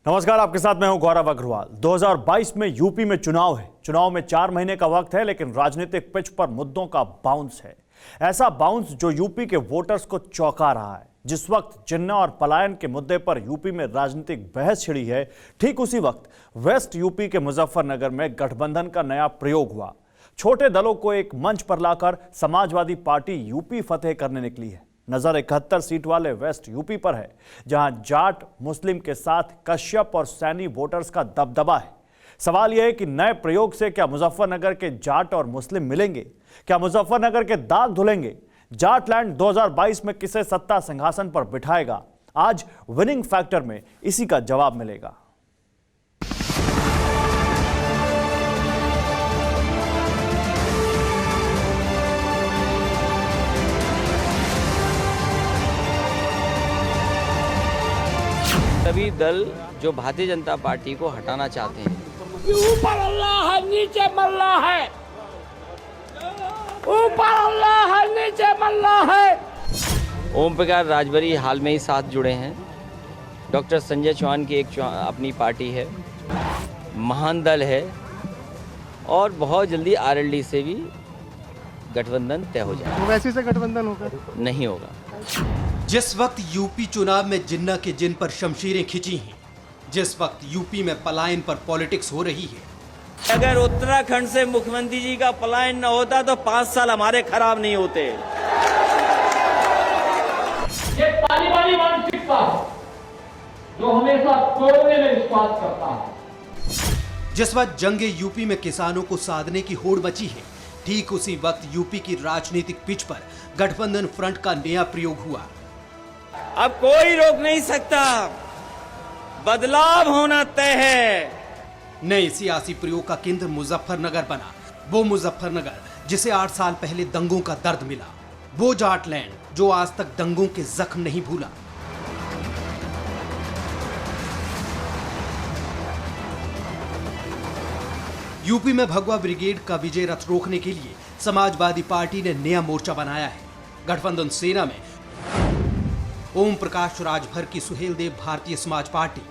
नमस्कार, आपके साथ मैं हूं गौरव अग्रवाल। 2022 में यूपी में चुनाव है। चुनाव में 4 महीने का वक्त है, लेकिन राजनीतिक पिच पर मुद्दों का बाउंस है। ऐसा बाउंस जो यूपी के वोटर्स को चौंका रहा है। जिस वक्त जिन्ना और पलायन के मुद्दे पर यूपी में राजनीतिक बहस छिड़ी है, ठीक उसी वक्त वेस्ट यूपी के मुजफ्फरनगर में गठबंधन का नया प्रयोग हुआ। छोटे दलों को एक मंच पर लाकर समाजवादी पार्टी यूपी फतेह करने निकली है। नजर 71 सीट वाले वेस्ट यूपी पर है, जहां जाट मुस्लिम के साथ कश्यप और सैनी वोटर्स का दबदबा है। सवाल यह है कि नए प्रयोग से क्या मुजफ्फरनगर के जाट और मुस्लिम मिलेंगे? क्या मुजफ्फरनगर के दाग धुलेंगे? जाटलैंड 2022 में किसे सत्ता सिंहासन पर बिठाएगा? आज विनिंग फैक्टर में इसी का जवाब मिलेगा। सभी दल जो भारतीय जनता पार्टी को हटाना चाहते हैं, ऊपर अल्लाह है नीचे मल्ला है, ऊपर अल्लाह है नीचे मल्ला है। ओम प्रकाश राजभरी हाल में ही साथ जुड़े हैं। डॉक्टर संजय चौहान की एक अपनी पार्टी है, महान दल है, और बहुत जल्दी आरएलडी से भी गठबंधन तय हो जाएगा। तो वैसे से गठबंधन होगा? नहीं होगा। जिस वक्त यूपी चुनाव में जिन्ना के जिन पर शमशीरें खिंची हैं, जिस वक्त यूपी में पलायन पर पॉलिटिक्स हो रही है, अगर उत्तराखंड से मुख्यमंत्री जी का पलायन न होता तो 5 साल हमारे खराब नहीं होते। ये तालिबानी मानसिकता है जो हमेशा तोड़ने में विश्वास करता है। जिस वक्त जंगे यूपी में किसानों को साधने की होड़ मची है, ठीक उसी वक्त यूपी की राजनीतिक पिच पर गठबंधन फ्रंट का नया प्रयोग हुआ। अब कोई रोक नहीं सकता, बदलाव होना तय है। नए सियासी प्रयोग का केंद्र मुजफ्फरनगर बना। वो मुजफ्फरनगर जिसे 8 साल पहले दंगों का दर्द मिला। वो जाटलैंड जो आज तक दंगों के जख्म नहीं भूला। यूपी में भगवा ब्रिगेड का विजय रथ रोकने के लिए समाजवादी पार्टी ने नया मोर्चा बनाया है। गठबंधन सेना में ओम प्रकाश राजभर की सुहेलदेव भारतीय समाज पार्टी,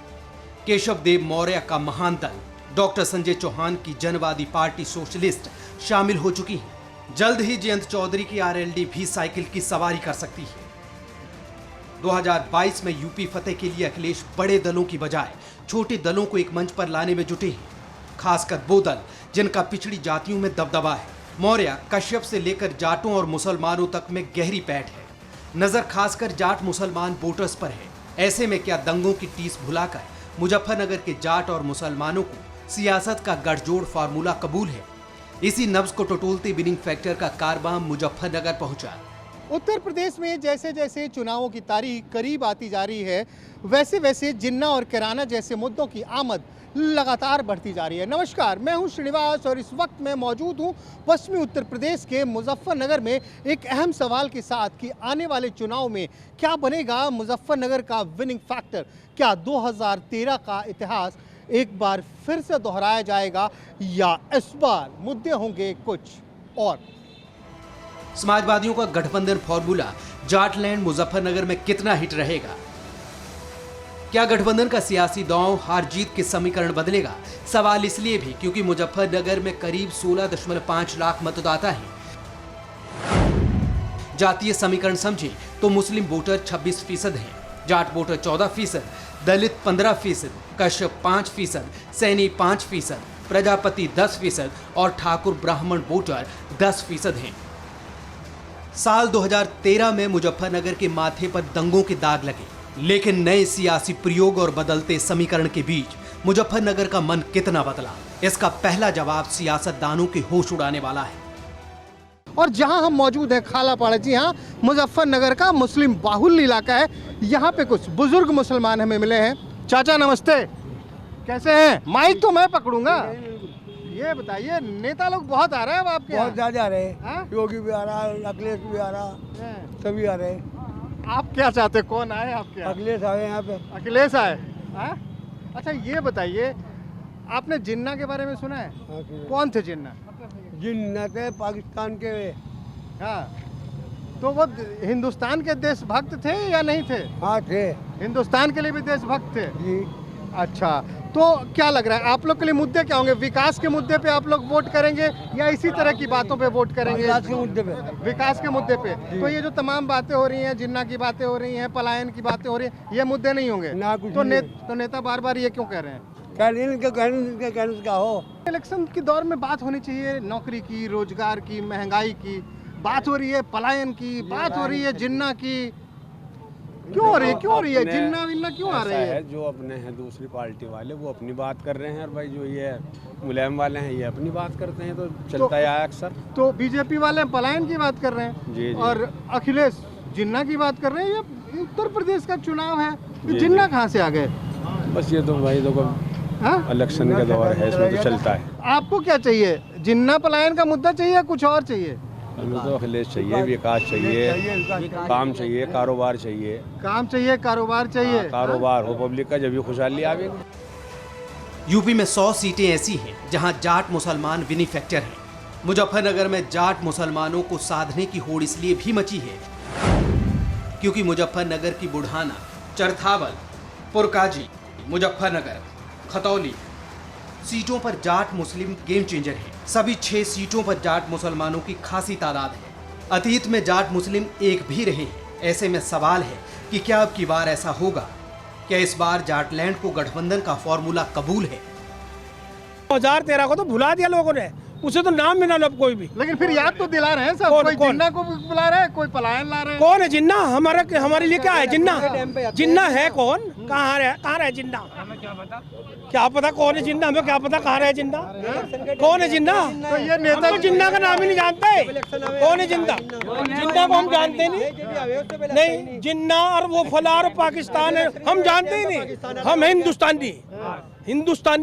केशव देव मौर्य का महान दल, डॉक्टर संजय चौहान की जनवादी पार्टी सोशलिस्ट शामिल हो चुकी है। जल्द ही जयंत चौधरी की आरएलडी भी साइकिल की सवारी कर सकती है। 2022 में यूपी फतेह के लिए अखिलेश बड़े दलों की बजाय छोटे दलों को एक मंच पर लाने में जुटे हैं, खासकर वो दल जिनका पिछड़ी जातियों में दबदबा है। मौर्य कश्यप से लेकर जाटों और मुसलमानों तक में गहरी पैठ है। नजर खासकर जाट मुसलमान वोटर्स पर है। ऐसे में क्या दंगों की टीस भुलाकर मुजफ्फरनगर के जाट और मुसलमानों को सियासत का गठजोड़ फार्मूला कबूल है? इसी नब्ज को टटोलते विनिंग फैक्टर का कारवां मुजफ्फरनगर पहुंचा। उत्तर प्रदेश में जैसे जैसे चुनावों की तारीख करीब आती जा रही है, वैसे वैसे जिन्ना और किराना जैसे मुद्दों की आमद लगातार बढ़ती जा रही है। नमस्कार, मैं हूं श्रीनिवास और इस वक्त मैं मौजूद हूं पश्चिमी उत्तर प्रदेश के मुजफ्फरनगर में एक अहम सवाल के साथ कि आने वाले चुनाव में क्या बनेगा मुजफ्फरनगर का विनिंग फैक्टर। क्या 2013 का इतिहास एक बार फिर से दोहराया जाएगा या इस बार मुद्दे होंगे कुछ और? समाजवादियों का गठबंधन फॉर्मूला जाटलैंड मुजफ्फरनगर में कितना हिट रहेगा? क्या गठबंधन का सियासी दांव हार जीत के समीकरण बदलेगा? सवाल इसलिए भी क्योंकि मुजफ्फरनगर में करीब 16.5 लाख मतदाता हैं। जातीय समीकरण समझे तो मुस्लिम वोटर 26% हैं, जाट वोटर 14%, दलित 15%, कश्यप 5%, सैनी 5%, प्रजापति 10% और ठाकुर ब्राह्मण वोटर 10% हैं। साल 2013 में मुजफ्फरनगर के माथे पर दंगों के दाग लगे, लेकिन नए सियासी प्रयोग और बदलते समीकरण के बीच मुजफ्फरनगर का मन कितना बदला? इसका पहला जवाब सियासतदानों के होश उड़ाने वाला है। और जहां हम मौजूद हैं खालापाड़ा, जी हाँ, मुजफ्फरनगर का मुस्लिम बाहुल्य इलाका है। यहाँ पे कुछ बुजुर्ग मुसलमान हमें मिले हैं। चाचा नमस्ते, कैसे हैं? माइक तो मैं पकड़ूंगा। ये बताइए, नेता लोग बहुत आ रहे हैं अब आपके? बहुत ज्यादा आ रहे हैं। हाँ? योगी भी आ रहा है, अखिलेश भी आ रहा, सभी आ रहे हैं। आप क्या चाहते, कौन आए आपके यहाँ? अखिलेश आए यहाँ पे। अखिलेश आए? हाँ? अच्छा ये बताइए, आपने जिन्ना के बारे में सुना है? कौन थे जिन्ना? जिन्ना थे पाकिस्तान के। हाँ, तो वो हिंदुस्तान के देशभक्त थे या नहीं थे? हाँ थे। हिंदुस्तान के लिए भी देशभक्त थे जी। अच्छा, तो क्या लग रहा है आप लोग के लिए मुद्दे क्या होंगे? विकास के मुद्दे पे आप लोग वोट करेंगे या इसी तरह की बातों पे वोट करेंगे? विकास के मुद्दे पे। विकास के मुद्दे पे। तो ये जो तमाम बातें हो रही हैं, जिन्ना की बातें हो रही हैं, पलायन की बातें हो रही हैं, ये मुद्दे नहीं होंगे? ना, कुछ तो नहीं। तो नेता बार बार ये क्यों कह रहे हैं? कहने का हो। इलेक्शन के दौर में बात होनी चाहिए नौकरी की, रोजगार की, महंगाई की, बात हो रही है पलायन की, बात हो रही है जिन्ना की। क्यों हो रही है? क्यों हो रही है? जिन्ना विन्ना क्यों आ रही ऐसा है? जो अपने हैं दूसरी पार्टी वाले वो अपनी बात कर रहे हैं, और भाई जो ये मुलायम वाले हैं ये अपनी बात करते हैं, तो चलता है अक्सर। तो बीजेपी वाले पलायन की बात कर रहे हैं जी, जी। और अखिलेश जिन्ना की बात कर रहे हैं। ये उत्तर प्रदेश का चुनाव है, तो जी, जिन्ना कहाँ से आ गए? बस ये तो भाई देखो हाँ? इलेक्शन का दौर है, इसमें तो चलता है। आपको क्या चाहिए? जिन्ना पलायन का मुद्दा चाहिए या कुछ और चाहिए? हमें तो अखिलेश चाहिए, विकास चाहिए, काम चाहिए, कारोबार चाहिए। काम चाहिए, कारोबार चाहिए। हाँ, कारोबार हो पब्लिक का, जब भी खुशहाली आवेगी। यूपी में 100 सीटें ऐसी हैं जहां जाट मुसलमान विनिंग फैक्टर हैं। मुजफ्फरनगर में जाट मुसलमानों को साधने की होड़ इसलिए भी मची है क्योंकि मुजफ्फरनगर की बुढ़ाना, चरथावल, पुरकाजी, मुजफ्फरनगर, खतौली सीटों पर जाट मुस्लिम गेम चेंजर है। सभी 6 सीटों पर जाट मुसलमानों की खासी तादाद है। अतीत में जाट मुस्लिम एक भी रहे हैं। ऐसे में सवाल है कि क्या अब की बार ऐसा होगा? क्या इस बार जाटलैंड को गठबंधन का फॉर्मूला कबूल है? 2013 को तो भुला दिया लोगों ने, उसे तो नाम भी ना लो अब कोई भी। लेकिन फिर याद तो दिला रहे हैं सब। कौन- कोई कौन? जिन्ना को बुला रहा है, कोई पलायन ला रहे हैं। कौन है जिन्ना? हमारे लिए क्या है जिन्ना? जिन्ना है कौन? कहाँ रहे जिन्ना? क्या पता कौन है जिन्ना? हमें क्या पता कहाँ रहे जिन्ना? कौन है जिन्ना? तो ये नेता हम तो जिन्ना का नाम ही नहीं जानते। कौन है जिन्ना? जिन्ना को हम जानते नहीं। जिन्ना और वो फलार पाकिस्तान है, हम जानते ही नहीं। हम हिंदुस्तानी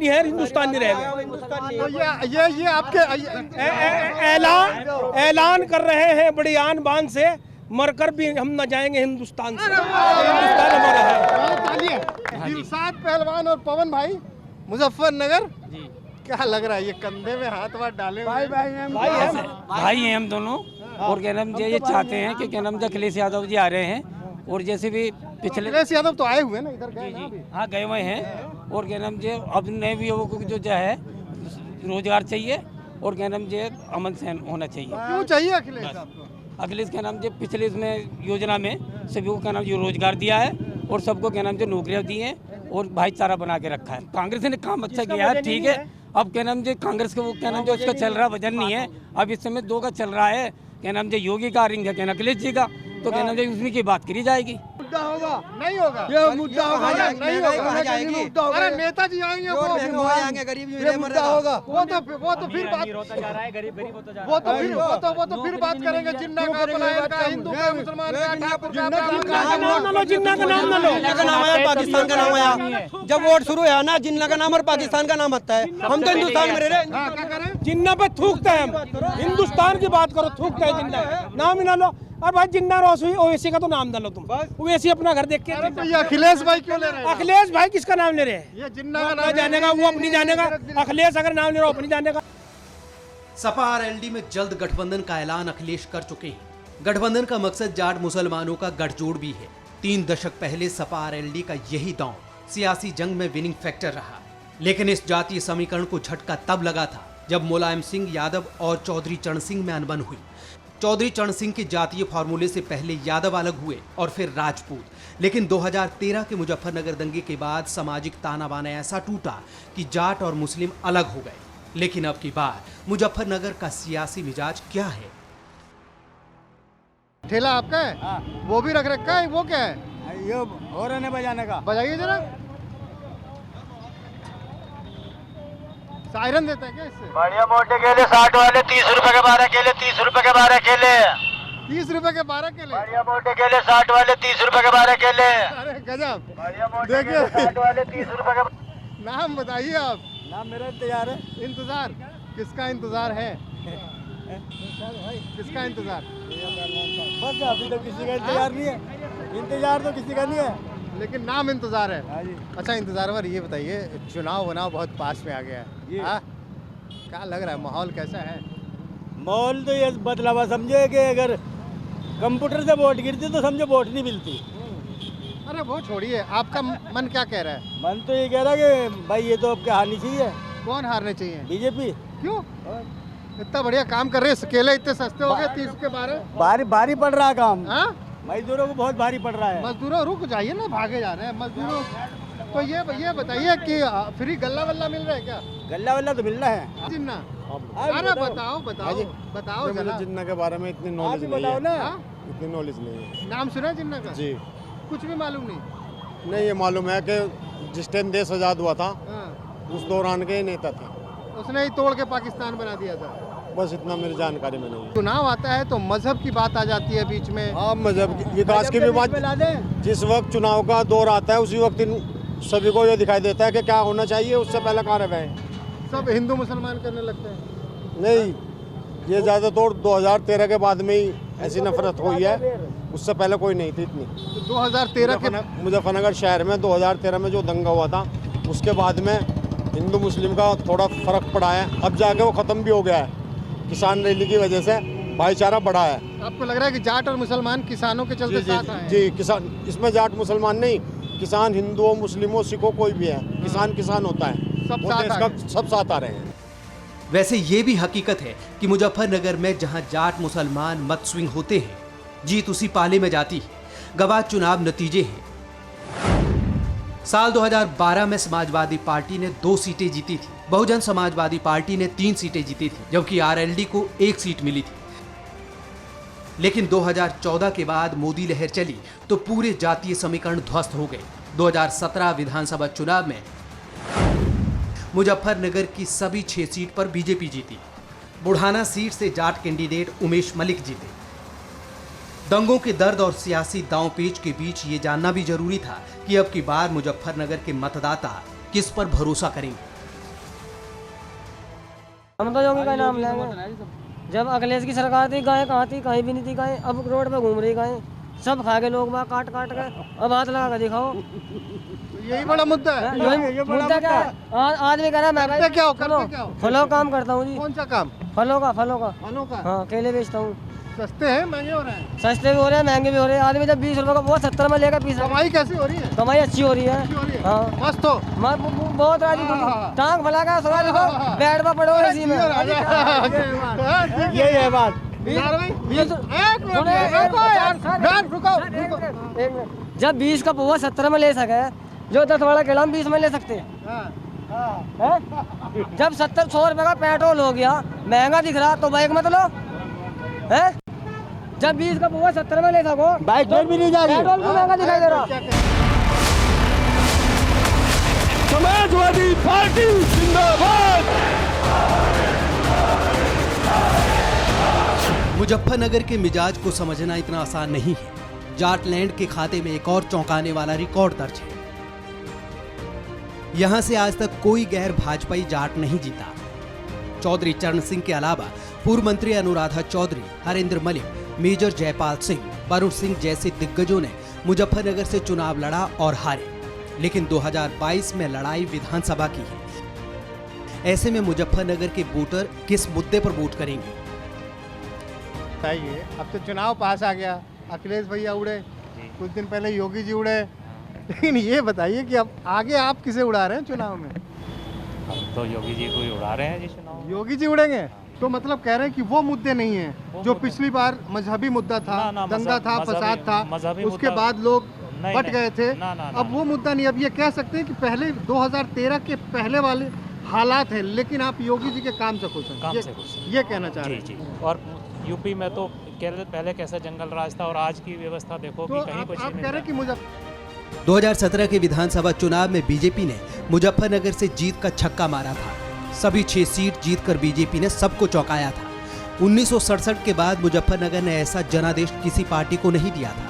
है, हिंदुस्तानी रहेंगे। तो ये आपके ऐलान कर रहे हैं बड़ी आन बान से, मरकर भी हम न जाएंगे हिंदुस्तान से। हिंदुस्तान हमारा है। दिलशाद पहलवान और पवन भाई मुजफ्फरनगर। क्या लग रहा है? ये कंधे में हाथ वाथ डाले हुए हैं। भाई हैं हम दोनों। और क्या नाम ये चाहते हैं कि क्या नाम अखिलेश यादव जी आ रहे हैं, और जैसे भी पिछले अखिलेश यादव तो आए हुए ना इधर, गए ना अभी? हाँ गए हुए हैं। और क्या नाम अब नए युवकों को जो है रोजगार चाहिए, और क्या नाम अमन सहन होना चाहिए। क्यों चाहिए अखिलेश आपको? अखिलेश क्या नाम पिछले इसमें योजना में सभी को क्या नाम रोजगार दिया है, और सबको क्या नाम नौकरियाँ दी हैं, और भाईचारा बना के रखा है। कांग्रेस ने काम अच्छा किया है, ठीक है। अब क्या नाम कांग्रेस का वो क्या नाम उसका चल रहा वजन नहीं है। अब इस समय 2 का चल रहा है, क्या नाम योगी का, रिंग है क्या अखिलेश जी का, तो क्या नाम उसमें की बात करी जाएगी। मुद्दा होगा, नहीं होगा ये मुद्दा होगा, नहीं होगा। अरे नेताजी आएंगे, वो मुद्दा होगा। वो तो फिर बात, वो तो फिर बात करेंगे जिन्ना का, पलायन का, हिंदू का, मुसलमान का, ठाकुर का, ब्राह्मण का। नाम ना लो, जिन्ना का नाम ना लो। जिन्ना का नाम आया, पाकिस्तान का नाम आया। जब वोट शुरू है ना, जिन्ना का नाम और पाकिस्तान का नाम आता है। हम तो हिंदुस्तान में रह रहे हैं। हाँ, क्या करें? जिन्ना पे थूकते हैं हम, हिंदुस्तान की बात करो, थूकते हैं जिन्ना, नाम ही ना लो। और भाई जिन्ना ओवैसी का तो नाम ना लो तुम। ओवैसी अपना घर देख के। अरे तो ये अखिलेश भाई क्यों ले रहे हैं? अखिलेश भाई किसका नाम ले रहे हैं? ये जिन्ना का अपना नाम जानेगा, वो अपनी जानेगा। अखिलेश अगर नाम ले रहा हो अपनी जानेगा। सपा आरएलडी में जल्द गठबंधन का ऐलान अखिलेश कर चुके हैं। गठबंधन का मकसद जाट मुसलमानों का गठजोड़ भी है। 3 दशक पहले सपा आरएलडी का यही दांव सियासी जंग में विनिंग फैक्टर रहा। लेकिन इस जातीय समीकरण को झटका तब लगा था जब मुलायम सिंह यादव और चौधरी चरण सिंह में अनबन हुई। चौधरी चरण सिंह के जातीय फार्मूले से पहले यादव अलग हुए और फिर राजपूत। लेकिन 2013 के मुजफ्फरनगर दंगे के बाद सामाजिक ताना बाना ऐसा टूटा कि जाट और मुस्लिम अलग हो गए। लेकिन अब की बार मुजफ्फरनगर का सियासी मिजाज क्या है? ठेला आपका है? वो भी रख रखा है, वो क्या है? ये हो रहा है बजाने का। बजाइए जरा। सायरन देता है क्या इससे? बढ़िया मोटे केले 60 वाले 30 रुपए के 12 केले, 30 रुपए के 12 केले। 30 रुपए के 12 केले। बढ़िया मोटे केले 60 वाले 30 रुपए के 12 केले। अरे गजब। बढ़िया मोटे देखिए। केले 60 वाले 30 रुपए के। नाम बताइए आप। नाम मेरा इंतजार है। इंतजार किसका इंतजार है? किसका इंतजार? बस अभी तो किसी का इंतजार नहीं है। इंतजार तो किसी का नहीं है, लेकिन नाम इंतजार है। हाँ जी। अच्छा इंतजार पर ये बताइए, चुनाव बहुत पास में आ गया है। हाँ? क्या लग रहा है, माहौल कैसा है? माहौल तो ये बदलावा समझे कि अगर कंप्यूटर से वोट गिरती तो समझो वोट नहीं मिलती। अरे वो छोड़िए, आपका मन क्या कह रहा है? मन तो ये कह रहा है कि भाई ये तो अब क्या हारनी चाहिए, कौन हारने चाहिए? बीजेपी। क्यों? इतना बढ़िया काम कर रहे हैं, केले इतने सस्ते हो गए 30 के 12। भारी पड़ रहा है काम, हाँ? मजदूरों को बहुत भारी पड़ रहा है। मजदूरों रुक जाइए ना, भागे जा रहे हैं मजदूरों। तो ये बताइए कि फ्री गल्ला वल्ला मिल रहा है क्या? गल्ला वल्ला तो मिल रहा है। जिन्ना, अरे बताओ जरा। जिन्ना के बारे में इतनी नॉलेज नहीं बताओ ना। हाँ? है, इतनी नॉलेज नहीं है नाम सुना है जिन्ना का? जी। कुछ भी मालूम नहीं? नहीं, ये मालूम है कि जिस टाइम देश आज़ाद हुआ था हाँ। उस दौरान के नेता थे, उसने ही तोड़ के पाकिस्तान बना दिया था। बस इतना मेरी जानकारी में नहीं है। चुनाव आता है तो मजहब की बात आ जाती है बीच में। हाँ, मजहब विकास की भी बात। जिस वक्त चुनाव का दौर आता है उसी वक्त सभी को ये दिखाई देता है कि क्या होना चाहिए, उससे पहले कहाँ रह गए। सब हिंदू मुसलमान करने लगते हैं। नहीं, ये ज़्यादातर 2013 के बाद में ही ऐसी नफरत हुई है, उससे पहले कोई नहीं थी इतनी। तो 2013 के मुजफ्फरनगर शहर में 2013 में जो दंगा हुआ था उसके बाद में हिंदू मुस्लिम का थोड़ा फर्क पड़ा है, अब जाके वो ख़त्म भी हो गया है। किसान रैली की वजह से भाईचारा बढ़ा है। आपको लग रहा है कि जाट और मुसलमान किसानों के चलते साथ आए हैं? जी, किसान, इसमें जाट मुसलमान नहीं, किसान हिंदुओं, मुस्लिमों, सिखों कोई भी है, किसान होता है, सब वो साथ देश आ का गए। सब साथ आ रहे हैं। वैसे ये भी हकीकत है कि मुजफ्फरनगर में जहां जाट मुसलमान मत स्विंग होते हैं, जीत उसी पाले में जाती है। गवाह चुनाव नतीजे हैं। साल 2012 में समाजवादी पार्टी ने 2 सीटें जीती थी, बहुजन समाजवादी पार्टी ने 3 सीटें जीती थी, जबकि आरएलडी को 1 सीट मिली थी। लेकिन 2014 के बाद मोदी लहर चली तो पूरे जातीय समीकरण ध्वस्त हो गए। 2017 विधानसभा चुनाव में मुजफ्फरनगर की सभी 6 सीट पर बीजेपी जीती। बुढ़ाना सीट से जाट कैंडिडेट उमेश मलिक जीते। दंगों के दर्द और सियासी दांव-पेच के बीच ये जानना भी जरूरी था कि अब की बार मुजफ्फरनगर के मतदाता किस पर भरोसा करेंगे। हम तो योगी का नाम लेंगे। जब अखिलेश की सरकार थी गाय कहाँ थी? कहीं भी नहीं थी गाय। अब रोड पे घूम रही गाय, सब खा गए लोग वहाँ काट के। अब हाथ लगा कर दिखाओ। यही बड़ा मुद्दा है। मुद्दा क्या है? आदमी कह रहा है करते क्या हो? फलों काम करता हूँ जी। कौन सा काम? फलों का। फलों का? हाँ, केले बेचता हूँ। सस्ते हैं महंगे हो रहे हैं? सस्ते भी हो रहे हैं, महंगे भी हो रहे हैं। आदमी जब 20 रुपए का वो 70 में लेकर 20। कमाई कैसी हो रही है? कमाई अच्छी हो रही है। हाँ, मस्त हो। बहुत राजी टांग फैला कर सोया देखो, बेड पर पड़ो इसी में। यही है बात। जब 20 का पौवा 70 में ले सके, जो 10 वाला केला हम 20 में ले सकते हैं। जब 70-100 रुपए का पेट्रोल हो गया, महंगा दिख रहा तो बाइक मत लो है। जब 20 का पौवा 70 में ले सको, बाइक में भी नहीं जा रही, पेट्रोल भी महंगा दिखाई दे रहा। समाजवादी पार्टी जिंदाबाद। मुजफ्फरनगर के मिजाज को समझना इतना आसान नहीं है। जाटलैंड के खाते में एक और चौंकाने वाला रिकॉर्ड दर्ज है। यहां से आज तक कोई गैर भाजपाई जाट नहीं जीता। चौधरी चरण सिंह के अलावा पूर्व मंत्री अनुराधा चौधरी, हरेंद्र मलिक, मेजर जयपाल सिंह, वरुण सिंह जैसे दिग्गजों ने मुजफ्फरनगर से चुनाव लड़ा और हारे। लेकिन 2022 में लड़ाई विधानसभा की है। ऐसे में मुजफ्फरनगर के वोटर किस मुद्दे पर वोट करेंगे? बताइए, अब तो चुनाव पास आ गया, अखिलेश भैया उड़े, कुछ दिन पहले योगी जी उड़े, लेकिन ये बताइए कि अब आगे आप किसे उड़ा रहे हैं चुनाव में? हम तो योगी जी को ही उड़ा रहे हैं जी चुनाव। योगी जी उड़ेंगे तो मतलब कह रहे हैं कि वो मुद्दे नहीं है जो पिछली बार मजहबी मुद्दा था, दंगा था, फसाद था, उसके बाद लोग बट गए थे। अब वो मुद्दा नहीं। अब ये कह सकते हैं कि पहले 2013 के पहले वाले हालात है, लेकिन आप योगी जी के काम से खुश हैं, ये कहना चाह रहे हैं। और यूपी में तो पहले कैसा जंगल राज था और आज की व्यवस्था देखो कि कहीं कुछ नहीं। कह रहे कि 2017 के विधानसभा चुनाव में बीजेपी ने मुजफ्फरनगर से जीत का छक्का मारा था। सभी 6 सीट जीतकर बीजेपी ने सबको चौंकाया था। 1967 के बाद मुजफ्फरनगर ने ऐसा जनादेश किसी पार्टी को नहीं दिया था।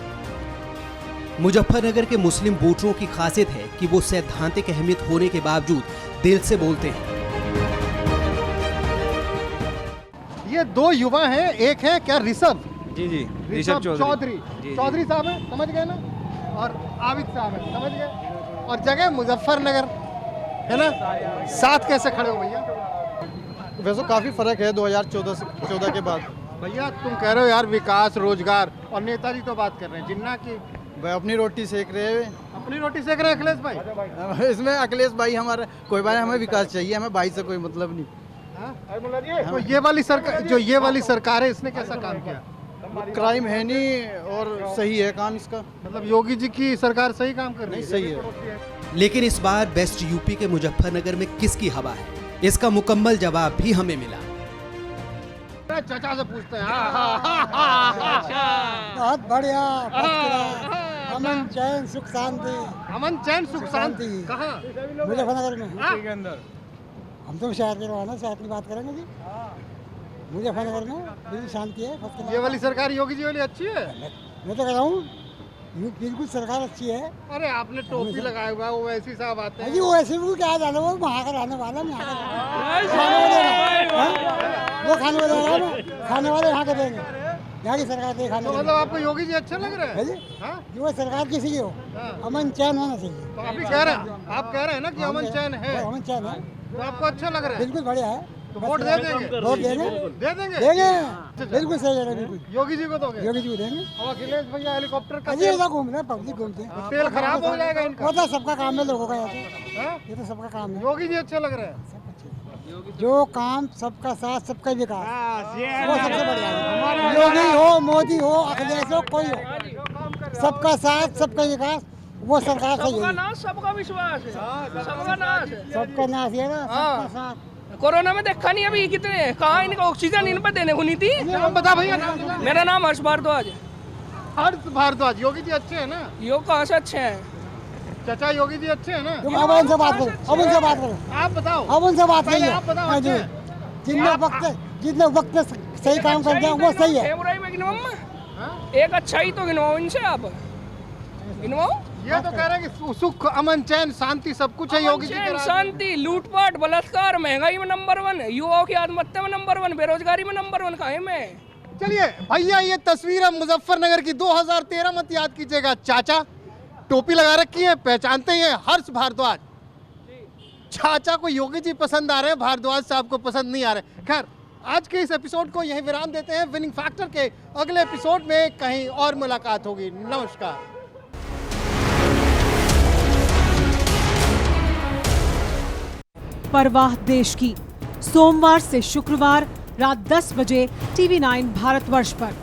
मुजफ्फरनगर के मुस्लिम वोटरों की खासियत है कि वो सैद्धांतिक अहमियत होने के बावजूद दिल से बोलते हैं। ये 2 युवा हैं, एक है क्या ऋषभ? जी ऋषभ चौधरी साहब है, समझ गए ना, और आबिद साहब है, समझ गए, और जगह मुजफ्फरनगर है ना। साथ कैसे खड़े हो भैया? वैसे काफी फर्क है 2014 के बाद। भैया तुम कह रहे हो यार विकास, रोजगार, और नेताजी तो बात कर रहे हैं जिन्ना की भाई अपनी रोटी सेक रहे हैं। अपनी रोटी सेक रहे हैं अखिलेश भाई। इसमें अखिलेश भाई हमारा कोई बात, हमें विकास चाहिए, हमें भाई से कोई मतलब नहीं। तो ये वाली सरकार है, इसने कैसा काम किया? क्राइम है नहीं और सही है काम इसका। मतलब योगी जी की सरकार सही काम कर रही है? सही है। लेकिन इस बार बेस्ट यूपी के मुजफ्फरनगर में किसकी हवा है, इसका मुकम्मल जवाब भी हमें मिला। चाचा से पूछते हैं। बहुत बढ़िया, अमन चैन सुख शांति। अमन चैन सुख शांति कहाँ? मुजफ्फरनगर में के अंदर। हम तो शहर के रहो ना, शहर की बात करेंगे जी। मुजफ्फरनगर में बिल्कुल शांति है। ये वाली सरकार योगी जी वाली अच्छी है? मैं तो कह रहा हूँ बिल्कुल सरकार अच्छी है। अरे आपने टोपी लगाया हुआ है, वो वैसी साहब आते हैं। जी वो ऐसे भी क्या जाना, वो वहाँ का रहने वाला, वो खाने वाले यहाँ के देंगे, यहाँ की सरकार दे खाने। तो मतलब आपको योगी जी अच्छे लग रहे हैं? जी वो सरकार किसी की हो, अमन चैन होना चाहिए। तो आप कह रहे हैं ना कि अमन चैन है, अमन चैन है, तो आपको अच्छा लग रहा है? बिल्कुल बढ़िया है। तो वोट दे देंगे? वोट देंगे, बिल्कुल सही है, बिल्कुल योगी जी को दोगे? योगी जी को देंगे। और अखिलेश भैया हेलीकॉप्टर का अजी ऐसा घूम रहे हैं, पब्लिक घूमते हैं, तेल खराब हो जाएगा इनका। वो तो सबका काम है लोगों का, ये तो सबका काम है। योगी जी अच्छे लग रहे हैं? जो काम सबका साथ सबका विकास, वो सबसे बढ़िया है। योगी हो, मोदी हो, अखिलेश हो, कोई हो, सबका साथ सबका विकास, वो सरकार सही है। सबका विश्वास है, सबका नाश है, सबका नाश है ना, सबका साथ। कोरोना में देखा नहीं अभी कितने, कहाँ इनका ऑक्सीजन इन पर देने को नहीं थी। बता भैया। मेरा नाम हर्ष भारद्वाज। हर्ष भारद्वाज। योगी जी अच्छे हैं ना? योग कहाँ से अच्छे हैं? चाचा योगी जी अच्छे हैं ना? तुम अब उनसे बात करो, अब उनसे बात करो, आप बताओ। अब उनसे बात पहले करिए। आप बताओ। हाँ जी, जितने वक्त सही काम करते हैं वो सही है। एक अच्छाई तो गिनवाओ इनसे, आप गिनवाओ। ये तो कह रहे हैं कि सुख, अमन, चैन, शांति सब कुछ है योगी जी के राज में। शांति, लूटपाट, बलात्कार, महंगाई में नंबर 1, युवाओं की आत्महत्या में नंबर 1, बेरोजगारी में नंबर 1 कहाँ है मैं? चलिए भैया, ये तस्वीर है मुजफ्फरनगर की। 2013 मत याद कीजिएगा। चाचा टोपी लगा रखी है, पहचानते ही हैं, हर्ष भारद्वाज। चाचा को योगी जी पसंद आ रहे हैं, भारद्वाज साहब को पसंद नहीं आ रहे। खैर, आज के इस एपिसोड को यहीं विराम देते हैं। विनिंग फैक्टर के अगले एपिसोड में कहीं और मुलाकात होगी। नमस्कार। परवाह देश की, सोमवार से शुक्रवार रात 10 बजे TV9 भारतवर्ष पर।